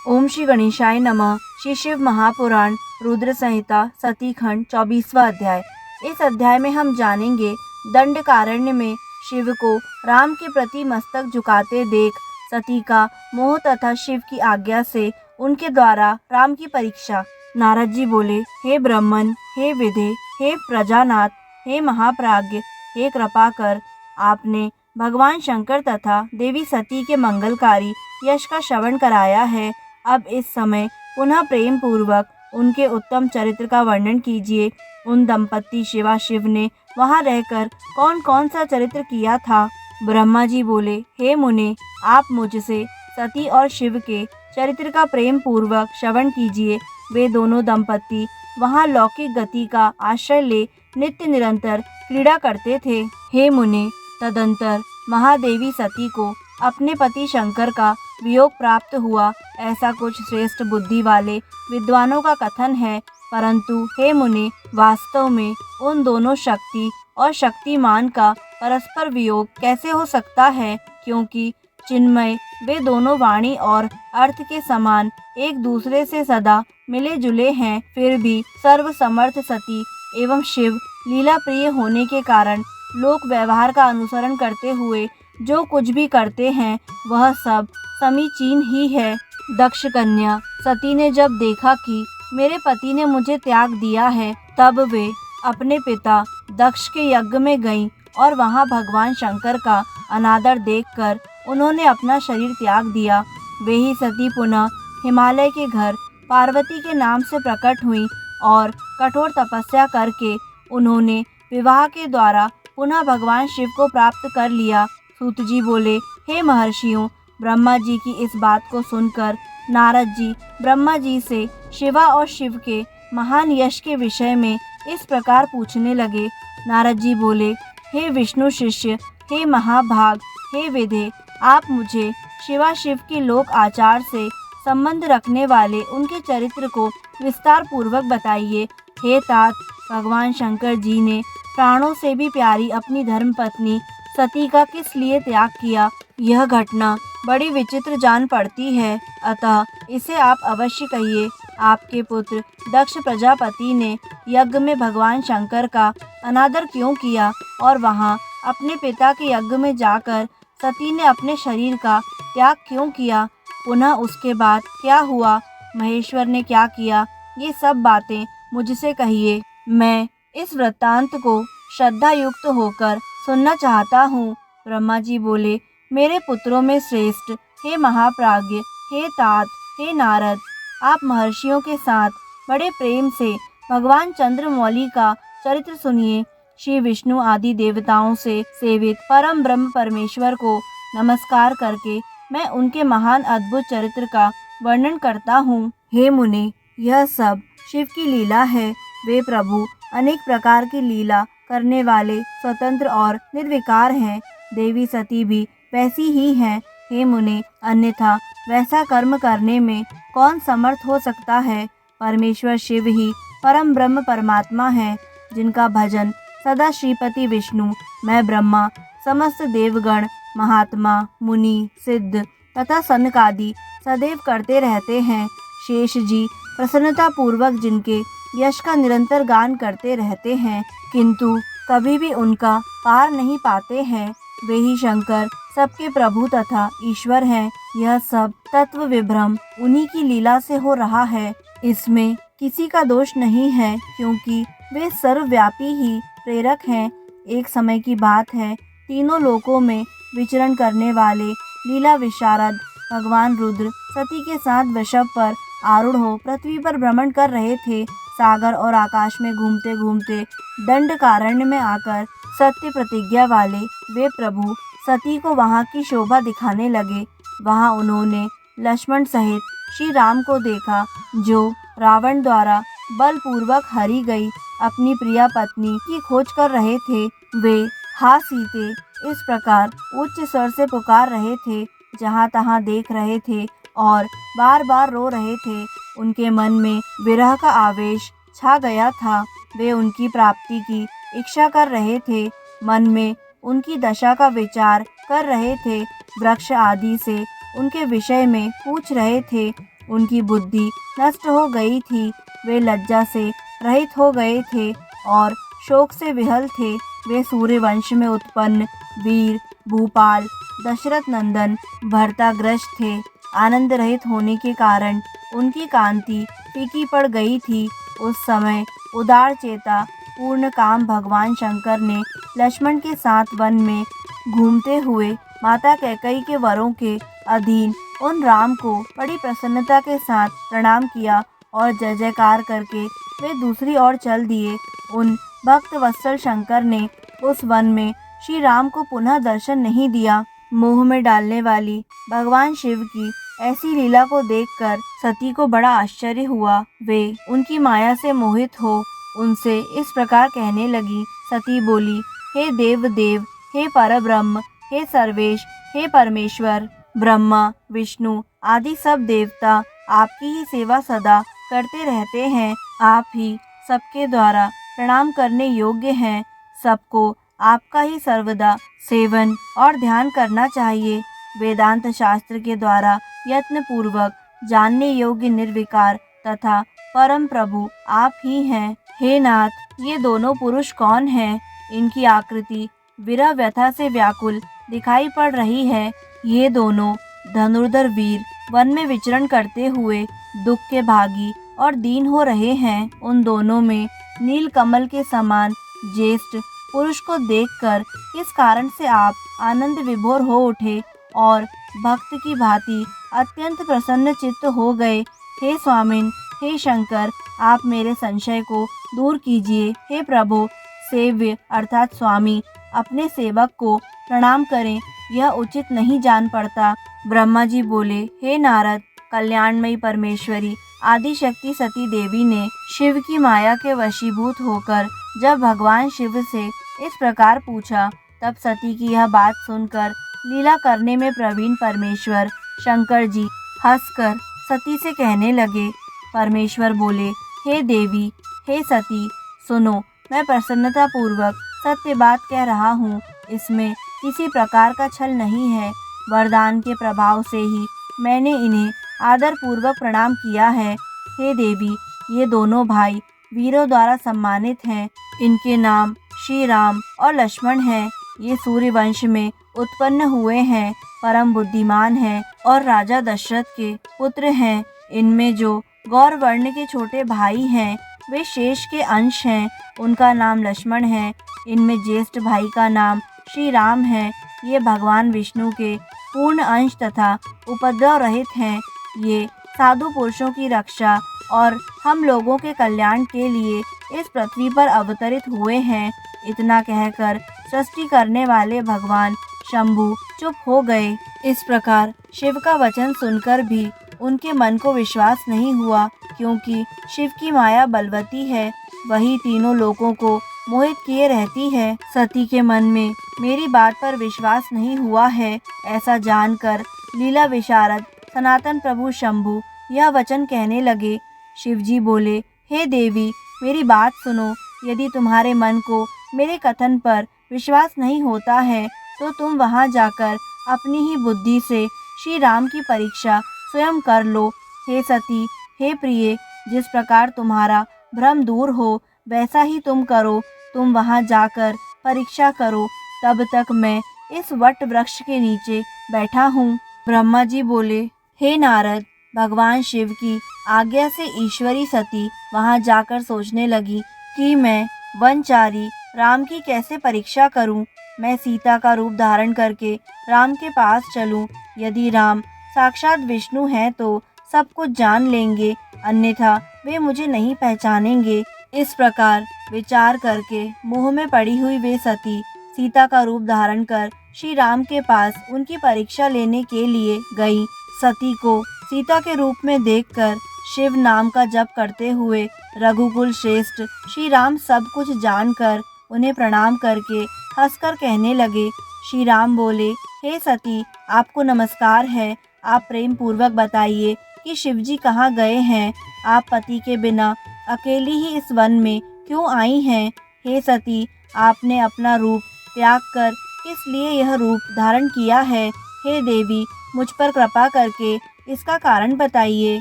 ओम श्री गणेशाय नमः। श्री शिव महापुराण रुद्र संहिता सती खंड 24वां अध्याय। इस अध्याय में हम जानेंगे दंडकारण्य में शिव को राम के प्रति मस्तक झुकाते देख सती का मोह तथा शिव की आज्ञा से उनके द्वारा राम की परीक्षा। नारद जी बोले, हे ब्रह्मन, हे विधे, हे प्रजानाथ, हे महाप्राज्ञ, हे कृपाकर, आपने भगवान शंकर तथा देवी सती के मंगलकारी यश का श्रवण कराया है। अब इस समय पुनः प्रेम पूर्वक उनके उत्तम चरित्र का वर्णन कीजिए। उन दंपति शिवा शिव ने वहां रहकर कौन कौन सा चरित्र किया था। ब्रह्मा जी बोले, हे मुने, आप मुझसे सती और शिव के चरित्र का प्रेम पूर्वक श्रवण कीजिए। वे दोनों दंपति वहां लौकिक गति का आश्रय ले नित्य निरंतर क्रीड़ा करते थे। हे मुने, तदंतर महादेवी सती को अपने पति शंकर का वियोग प्राप्त हुआ, ऐसा कुछ श्रेष्ठ बुद्धि वाले विद्वानों का कथन है। परंतु हे मुने, वास्तव में उन दोनों शक्ति और शक्तिमान का परस्पर वियोग कैसे हो सकता है, क्योंकि चिन्मय वे दोनों वाणी और अर्थ के समान एक दूसरे से सदा मिले जुले हैं। फिर भी सर्वसमर्थ सती एवं शिव लीला प्रिय होने के कारण लोक व्यवहार का अनुसरण करते हुए जो कुछ भी करते हैं वह सब समीचीन ही है। दक्ष कन्या सती ने जब देखा कि मेरे पति ने मुझे त्याग दिया है, तब वे अपने पिता दक्ष के यज्ञ में गईं और वहां भगवान शंकर का अनादर देखकर उन्होंने अपना शरीर त्याग दिया। वे ही सती पुनः हिमालय के घर पार्वती के नाम से प्रकट हुई और कठोर तपस्या करके उन्होंने विवाह के द्वारा पुनः भगवान शिव को प्राप्त कर लिया। सूत जी बोले, हे महर्षियों, ब्रह्मा जी की इस बात को सुनकर नारद जी ब्रह्मा जी से शिवा और शिव के महान यश के विषय में इस प्रकार पूछने लगे। नारद जी बोले, हे विष्णु शिष्य, हे महाभाग, हे विधे, आप मुझे शिवा शिव के लोक आचार से संबंध रखने वाले उनके चरित्र को विस्तार पूर्वक बताइए। हे तात, भगवान शंकर जी ने प्राणों से भी प्यारी अपनी धर्मपत्नी सती का किस लिए त्याग किया, यह घटना बड़ी विचित्र जान पड़ती है, अतः इसे आप अवश्य कहिए। आपके पुत्र दक्ष प्रजापति ने यज्ञ में भगवान शंकर का अनादर क्यों किया और वहां अपने पिता के यज्ञ में जाकर सती ने अपने शरीर का त्याग क्यों किया, पुनः उसके बाद क्या हुआ, महेश्वर ने क्या किया, ये सब बातें मुझसे कहिए। मैं इस वृत्तांत को श्रद्धा युक्त होकर सुनना चाहता हूँ। ब्रह्मा जी बोले, मेरे पुत्रों में श्रेष्ठ, हे महाप्राज्ञ, हे तात, हे नारद, आप महर्षियों के साथ बड़े प्रेम से भगवान चंद्रमौली का चरित्र सुनिए। श्री विष्णु आदि देवताओं से सेवित परम ब्रह्म परमेश्वर को नमस्कार करके मैं उनके महान अद्भुत चरित्र का वर्णन करता हूँ। हे मुने, यह सब शिव की लीला है। वे प्रभु अनेक प्रकार की लीला करने वाले स्वतंत्र और निर्विकार हैं। देवी सती भी वैसी ही हैं। हे मुने, अन्यथा वैसा कर्म करने में कौन समर्थ हो सकता है। परमेश्वर शिव ही परम ब्रह्म परमात्मा है, जिनका भजन सदा श्रीपति विष्णु, मैं ब्रह्मा, समस्त देवगण, महात्मा, मुनि, सिद्ध तथा सनकादि सदैव करते रहते हैं। शेष जी प्रसन्नता पूर्वक जिनके यश का निरंतर गान करते रहते हैं, किंतु कभी भी उनका पार नहीं पाते हैं। वे ही शंकर सबके प्रभु तथा ईश्वर हैं। यह सब तत्व विभ्रम उन्हीं की लीला से हो रहा है। इसमें किसी का दोष नहीं है, क्योंकि वे सर्वव्यापी ही प्रेरक हैं। एक समय की बात है, तीनों लोकों में विचरण करने वाले लीला विशारद भगवान रुद्र सती के साथ वृषभ पर आरूढ़ हो पृथ्वी पर भ्रमण कर रहे थे। सागर और आकाश में घूमते घूमते दंडकारण्य में आकर सत्य प्रतिज्ञा वाले वे प्रभु सती को वहां की शोभा दिखाने लगे। वहां उन्होंने लक्ष्मण सहित श्री राम को देखा, जो रावण द्वारा बलपूर्वक हरी गई अपनी प्रिया पत्नी की खोज कर रहे थे। वे हा सीते इस प्रकार उच्च स्वर से पुकार रहे थे, जहां तहां देख रहे थे और बार बार रो रहे थे। उनके मन में विरह का आवेश छा गया था। वे उनकी प्राप्ति की इच्छा कर रहे थे, मन में उनकी दशा का विचार कर रहे थे, वृक्ष आदि से उनके विषय में पूछ रहे थे। उनकी बुद्धि नष्ट हो गई थी। वे लज्जा से रहित हो गए थे और शोक से विहल थे। वे सूर्यवंश में उत्पन्न वीर भूपाल दशरथ नंदन भरताग्रस्त थे। आनंद रहित होने के कारण उनकी कांति फीकी पड़ गई थी। उस समय उदार चेता पूर्ण काम भगवान शंकर ने लक्ष्मण के साथ वन में घूमते हुए माता कैकेयी के वरों के अधीन उन राम को बड़ी प्रसन्नता के साथ प्रणाम किया और जय जयकार करके वे दूसरी ओर चल दिए। उन भक्त वत्सल शंकर ने उस वन में श्री राम को पुनः दर्शन नहीं दिया। मोह में डालने वाली भगवान शिव की ऐसी लीला को देखकर सती को बड़ा आश्चर्य हुआ। वे उनकी माया से मोहित हो उनसे इस प्रकार कहने लगी। सती बोली, हे देव देव, हे परब्रह्म, हे सर्वेश, हे परमेश्वर, ब्रह्मा विष्णु आदि सब देवता आपकी ही सेवा सदा करते रहते हैं। आप ही सबके द्वारा प्रणाम करने योग्य हैं। सबको आपका ही सर्वदा सेवन और ध्यान करना चाहिए। वेदांत शास्त्र के द्वारा यत्न पूर्वक जानने योग्य निर्विकार तथा परम प्रभु आप ही हैं। हे नाथ, ये दोनों पुरुष कौन हैं? इनकी आकृति विरह व्यथा से व्याकुल दिखाई पड़ रही है। ये दोनों धनुर्धर वीर वन में विचरण करते हुए दुख के भागी और दीन हो रहे हैं। उन दोनों में नील कमल के समान ज्येष्ठ पुरुष को देखकर किस कारण से आप आनंद विभोर हो उठे और भक्त की भांति अत्यंत प्रसन्न चित्त हो गए? हे स्वामिन, हे शंकर, आप मेरे संशय को दूर कीजिए। हे प्रभु, सेव्य अर्थात स्वामी अपने सेवक को प्रणाम करें, यह उचित नहीं जान पड़ता। ब्रह्मा जी बोले, हे नारद, कल्याणमयी परमेश्वरी आदिशक्ति सती देवी ने शिव की माया के वशीभूत होकर जब भगवान शिव से इस प्रकार पूछा, तब सती की यह बात सुनकर लीला करने में प्रवीण परमेश्वर शंकर जी हंसकर सती से कहने लगे। परमेश्वर बोले, हे देवी, हे सती, सुनो, मैं प्रसन्नता पूर्वक सत्य बात कह रहा हूँ। इसमें किसी प्रकार का छल नहीं है। वरदान के प्रभाव से ही मैंने इन्हें आदर पूर्वक प्रणाम किया है। हे देवी, ये दोनों भाई वीरों द्वारा सम्मानित हैं। इनके नाम श्री राम और लक्ष्मण हैं। ये सूर्यवंश में उत्पन्न हुए हैं, परम बुद्धिमान हैं और राजा दशरथ के पुत्र हैं। इनमें जो गौर वर्ण के छोटे भाई हैं वे शेष के अंश हैं, उनका नाम लक्ष्मण है। इनमें ज्येष्ठ भाई का नाम श्री राम है। ये भगवान विष्णु के पूर्ण अंश तथा उपद्रव रहित हैं। ये साधु पुरुषों की रक्षा और हम लोगों के कल्याण के लिए इस पृथ्वी पर अवतरित हुए हैं। इतना कहकर सृष्टि करने वाले भगवान शंभु चुप हो गए। इस प्रकार शिव का वचन सुनकर भी उनके मन को विश्वास नहीं हुआ, क्योंकि शिव की माया बलवती है, वही तीनों लोगों को मोहित किए रहती है। सती के मन में मेरी बात पर विश्वास नहीं हुआ है, ऐसा जानकर लीला विशारद सनातन प्रभु शंभु यह वचन कहने लगे। शिवजी बोले, हे देवी, मेरी बात सुनो। यदि तुम्हारे मन को मेरे कथन पर विश्वास नहीं होता है तो तुम वहां जाकर अपनी ही बुद्धि से श्री राम की परीक्षा स्वयं कर लो। हे सती, हे प्रिय, जिस प्रकार तुम्हारा भ्रम दूर हो वैसा ही तुम करो। तुम वहां जाकर परीक्षा करो, तब तक मैं इस वट वृक्ष के नीचे बैठा हूँ। ब्रह्मा जी बोले, हे नारद, भगवान शिव की आज्ञा से ईश्वरी सती वहां जाकर सोचने लगी कि मैं वनचारी राम की कैसे परीक्षा करूं। मैं सीता का रूप धारण करके राम के पास चलूं। यदि राम साक्षात विष्णु हैं तो सब कुछ जान लेंगे, अन्यथा वे मुझे नहीं पहचानेंगे। इस प्रकार विचार करके मोह में पड़ी हुई वे सती सीता का रूप धारण कर श्री राम के पास उनकी परीक्षा लेने के लिए गई। सती को सीता के रूप में देखकर शिव नाम का जप करते हुए रघुकुल श्रेष्ठ श्री राम सब कुछ जानकर उन्हें प्रणाम करके हंसकर कहने लगे। श्री राम बोले, हे सती, आपको नमस्कार है। आप प्रेम पूर्वक बताइए कि शिवजी कहाँ गए हैं। आप पति के बिना अकेली ही इस वन में क्यों आई हैं? हे सती, आपने अपना रूप त्याग कर किस लिए यह रूप धारण किया है? हे देवी, मुझ पर कृपा करके इसका कारण बताइए।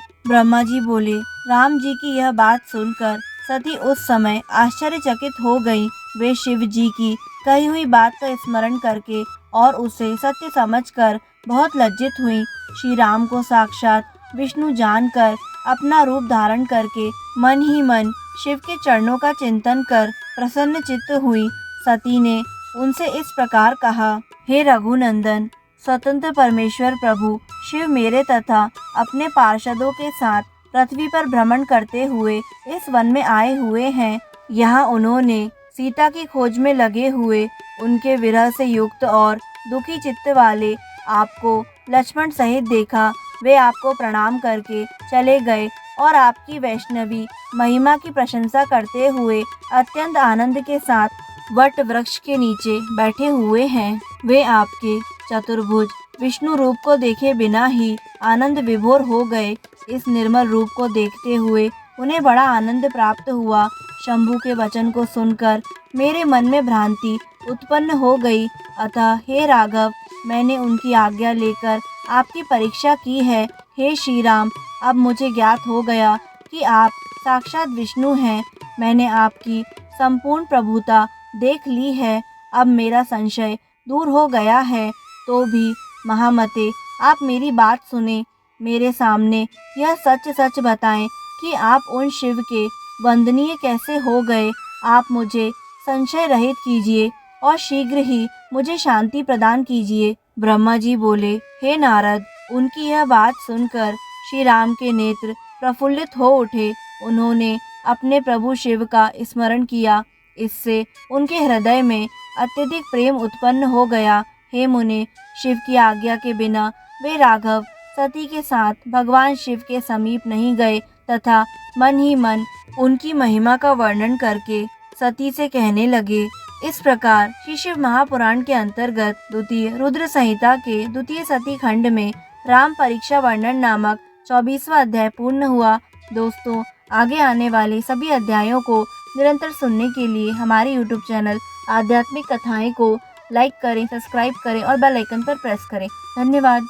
ब्रह्मा जी बोले। राम जी की यह बात सुनकर सती उस समय आश्चर्यचकित हो गई। वे शिव जी की कही हुई बात का स्मरण करके और उसे सत्य समझकर बहुत लज्जित हुई। श्री राम को साक्षात विष्णु जानकर अपना रूप धारण करके मन ही मन शिव के चरणों का चिंतन कर प्रसन्न चित्त हुई। सती ने उनसे इस प्रकार कहा, हे रघुनंदन, स्वतंत्र परमेश्वर प्रभु शिव मेरे तथा अपने पार्षदों के साथ पृथ्वी पर भ्रमण करते हुए इस वन में आए हुए हैं। यहाँ उन्होंने सीता की खोज में लगे हुए उनके विरह से युक्त और दुखी चित्त वाले आपको लक्ष्मण सहित देखा। वे आपको प्रणाम करके चले गए और आपकी वैष्णवी महिमा की प्रशंसा करते हुए अत्यंत आनंद के साथ वट वृक्ष के नीचे बैठे हुए हैं। वे आपके चतुर्भुज विष्णु रूप को देखे बिना ही आनंद विभोर हो गए। इस निर्मल रूप को देखते हुए उन्हें बड़ा आनंद प्राप्त हुआ। शंभु के वचन को सुनकर मेरे मन में भ्रांति उत्पन्न हो गई। अतः हे राघव, मैंने उनकी आज्ञा लेकर आपकी परीक्षा की है। हे श्री राम, अब मुझे ज्ञात हो गया कि आप साक्षात विष्णु हैं। मैंने आपकी संपूर्ण प्रभुता देख ली है। अब मेरा संशय दूर हो गया है। तो भी महामते, आप मेरी बात सुने, मेरे सामने यह सच सच बताएं कि आप उन शिव के वंदनीय कैसे हो गए। आप मुझे संशय रहित कीजिए और शीघ्र ही मुझे शांति प्रदान कीजिए। ब्रह्मा जी बोले, हे नारद, उनकी यह बात सुनकर श्री राम के नेत्र प्रफुल्लित हो उठे। उन्होंने अपने प्रभु शिव का स्मरण किया। इससे उनके हृदय में अत्यधिक प्रेम उत्पन्न हो गया। हे मुने, शिव की आज्ञा के बिना वे राघव सती के साथ भगवान शिव के समीप नहीं गए तथा मन ही मन उनकी महिमा का वर्णन करके सती से कहने लगे। इस प्रकार श्री शिव महापुराण के अंतर्गत द्वितीय रुद्र संहिता के द्वितीय सती खंड में राम परीक्षा वर्णन नामक 24वां अध्याय पूर्ण हुआ। दोस्तों, आगे आने वाले सभी अध्यायों को निरंतर सुनने के लिए हमारे YouTube चैनल आध्यात्मिक कथाएं को लाइक करें, सब्सक्राइब करें और बेल आइकन पर प्रेस करें। धन्यवाद।